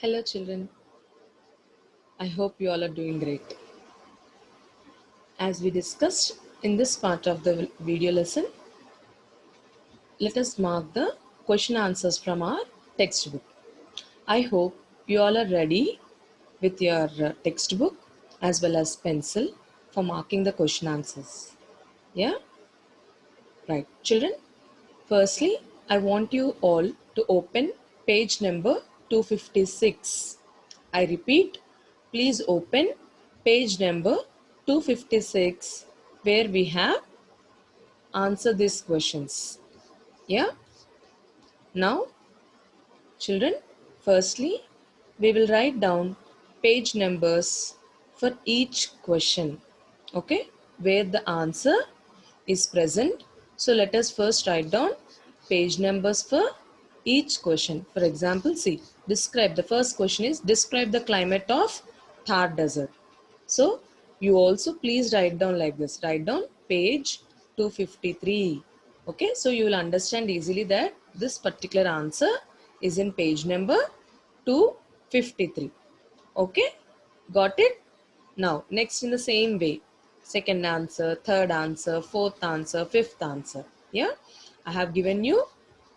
Hello, children. I hope you all are doing great. As we discussed in this part of the video lesson, let us mark the question answers from our textbook. I hope you all are ready with your textbook as well as pencil for marking the question answers. Yeah? Right. Children, firstly, I want you all to open page number 256. I repeat, please open page number 256 where we have answer these questions. Yeah? Now, children, firstly, we will write down page numbers for each question. Okay? Where the answer is present. So let us first write down page numbers for each question. For example, see, describe. The first question is describe the climate of Thar Desert. So you also please write down like this. Write down page 253. Okay, so you will understand easily that this particular answer is in page number 253. Okay, got it? Now, next in the same way, second answer, third answer, fourth answer, fifth answer. Yeah, I have given you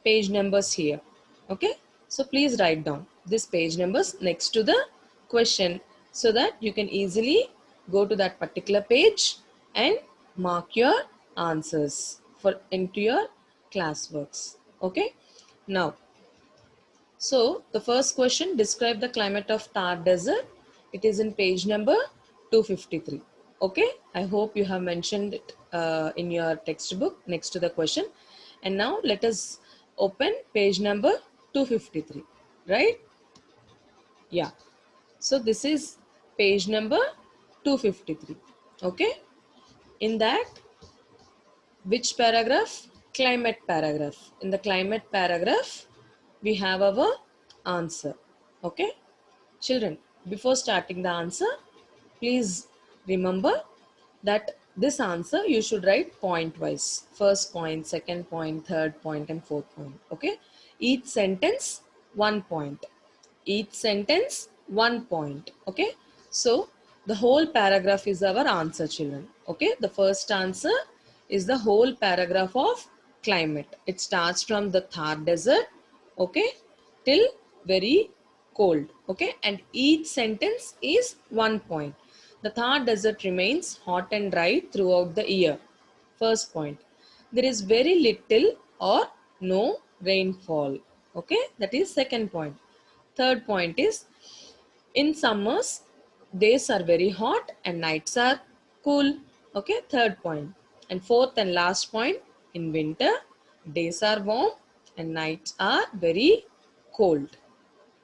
page numbers here. Okay, so please write down this page numbers next to the question so that you can easily go to that particular page and mark your answers for into your classworks. Okay, now so the first question, describe the climate of Thar Desert. It is in page number 253. Okay, I hope you have mentioned it in your textbook next to the question. And now let us open page number 253, right? Yeah. So this is page number 253. Okay. In that, which paragraph? Climate paragraph. In the climate paragraph, we have our answer. Okay. Children, before starting the answer, please remember that this answer you should write point wise. First point, second point, third point, and fourth point. Okay. Each sentence, 1 point. Each sentence, 1 point. Okay. So the whole paragraph is our answer, children. Okay. The first answer is the whole paragraph of climate. It starts from the Thar Desert. Okay. Till very cold. Okay. And each sentence is 1 point. The Thar Desert remains hot and dry throughout the year. First point. There is very little or no rainfall. Okay. That is second point. Third point is in summers, days are very hot and nights are cool. Okay, third point. And fourth and last point, in winter, days are warm and nights are very cold.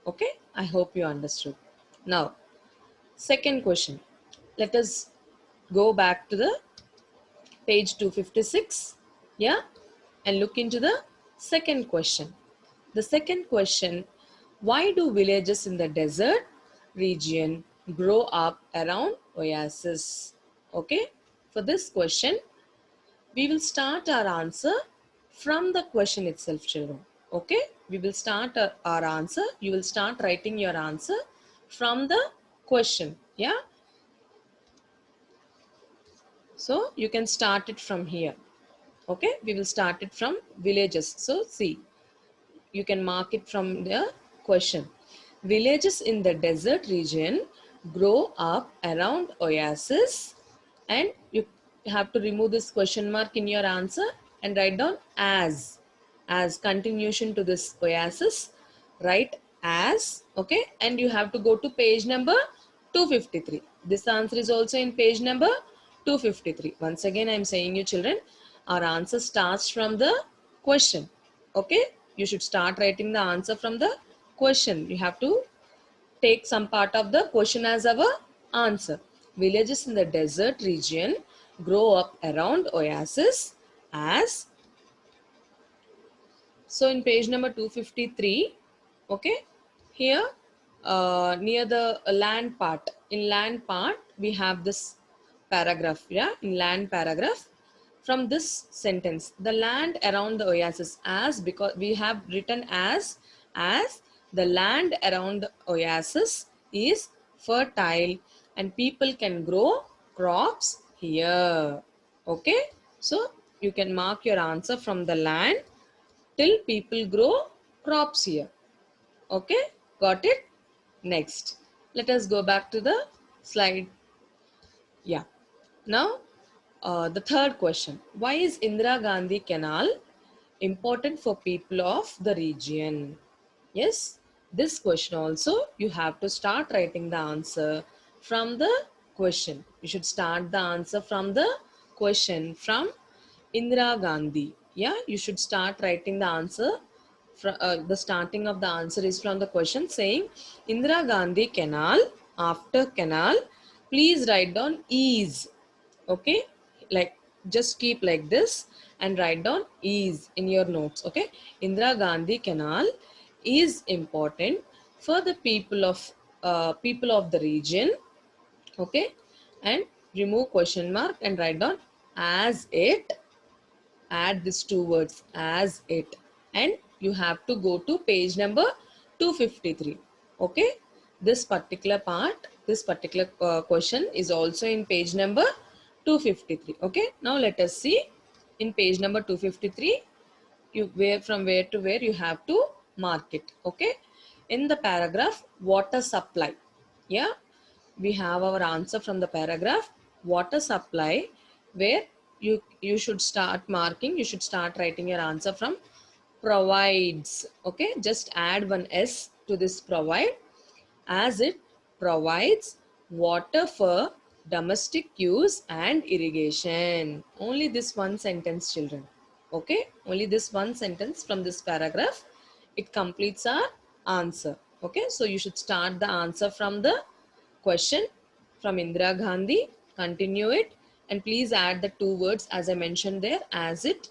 Okay, I hope you understood. Now, second question. Let us go back to the page 256. Yeah, and look into the second question. The second question, why do villages in the desert region grow up around oases? Okay, for this question, we will start our answer from the question itself, children. Okay, we will start our answer. You will start writing your answer from the question. Yeah, so you can start it from here. Okay, we will start it from villages. So see, you can mark it from the question. Villages in the desert region grow up around oases, and you have to remove this question mark in your answer and write down as continuation to this oasis. Write as, okay, and you have to go to page number 253. This answer is also in page number 253. Once again, I am saying you children, our answer starts from the question. Okay, you should start writing the answer from the question. You have to take some part of the question as our answer. Villages in the desert region grow up around oases as. So in page number 253, okay, here near the land part, in land part, we have this paragraph, yeah, in land paragraph. From this sentence, the land around the oasis as, because we have written as The land around the oasis is fertile and people can grow crops here. Okay, so you can mark your answer from the land till people grow crops here. Okay, got it? Next, let us go back to the slide. Yeah. Now, the third question. Why is Indira Gandhi Canal important for people of the region? Yes, this question also you have to start writing the answer from the question. You should start the answer from the question from Indira Gandhi. Yeah, you should start writing the answer. The starting of the answer is from the question saying Indira Gandhi Canal. After canal, please write down is. Okay, like just keep like this and write down is in your notes. Okay, Indira Gandhi Canal is important for the people of the region. Okay, and remove question mark and write down as it. Add these two words as it, and you have to go to page number 253. Okay, this particular part, this particular question is also in page number 253. Okay, now let us see in page number 253 you where from where to where you have to mark it. Okay, in the paragraph water supply. Yeah, we have our answer from the paragraph water supply, where you should start marking, you should start writing your answer from provides. Okay, just add one s to this provide, as it provides water for domestic use and irrigation. Only this one sentence, children. Okay, only this one sentence from this paragraph, it completes our answer. Okay, so you should start the answer from the question from Indira Gandhi, continue it, and please add the two words as I mentioned there, as it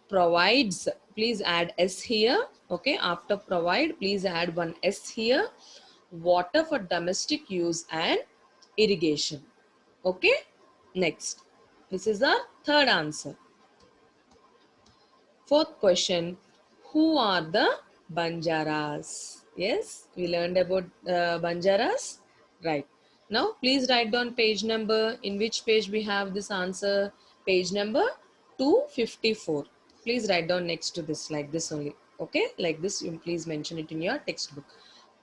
provides. Please add s here. Okay, after provide, please add one s here. Water for domestic use and irrigation. Okay, next. This is our third answer. Fourth question, who are the Banjaras? Yes, we learned about Banjaras. Right. Now, please write down page number. In which page we have this answer? Page number 254. Please write down next to this like this only. Okay, like this. You please mention it in your textbook.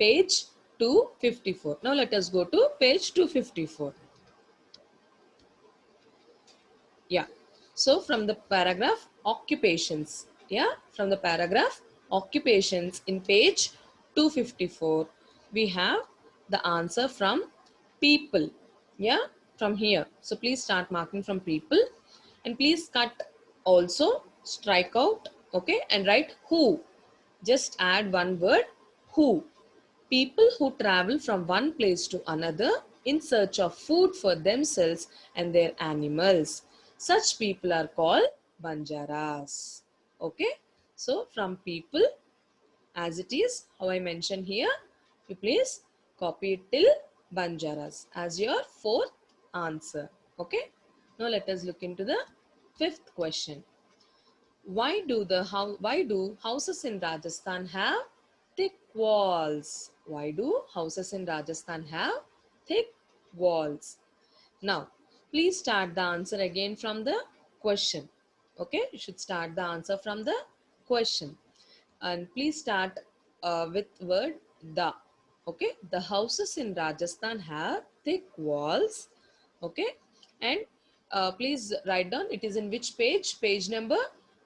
Page 254. Now, let us go to page 254. Yeah. So from the paragraph occupations, yeah, from the paragraph occupations in page 254, we have the answer from people. Yeah, from here. So please start marking from people and please cut also, strike out, okay, and write who. Just add one word, who. People who travel from one place to another in search of food for themselves and their animals. Such people are called Banjaras. Okay, so from people as it is, how I mentioned here, you please copy it till Banjaras as your fourth answer. Okay, now let us look into the fifth question. Why do houses in Rajasthan have thick walls? Why do houses in Rajasthan have thick walls? Now, please start the answer again from the question. Okay, you should start the answer from the question. And please start with word the. Okay, the houses in Rajasthan have thick walls. Okay, and please write down it is in which page? Page number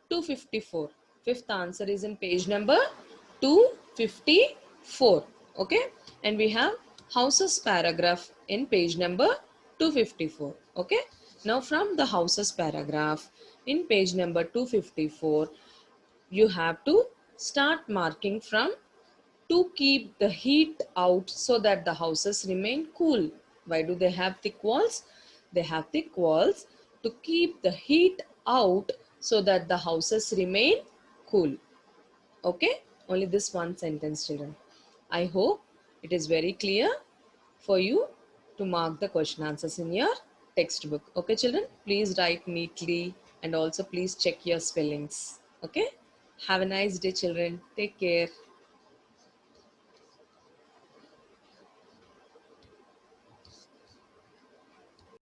254. Fifth answer is in page number 254. Okay, and we have houses paragraph in page number 254. Okay, now from the houses paragraph in page number 254, you have to start marking from to keep the heat out so that the houses remain cool. Why do they have thick walls? They have thick walls to keep the heat out so that the houses remain cool. Okay, only this one sentence, children. I hope it is very clear for you to mark the question answers in your textbook. Okay, children, please write neatly and also please check your spellings. Okay, have a nice day, children. Take care.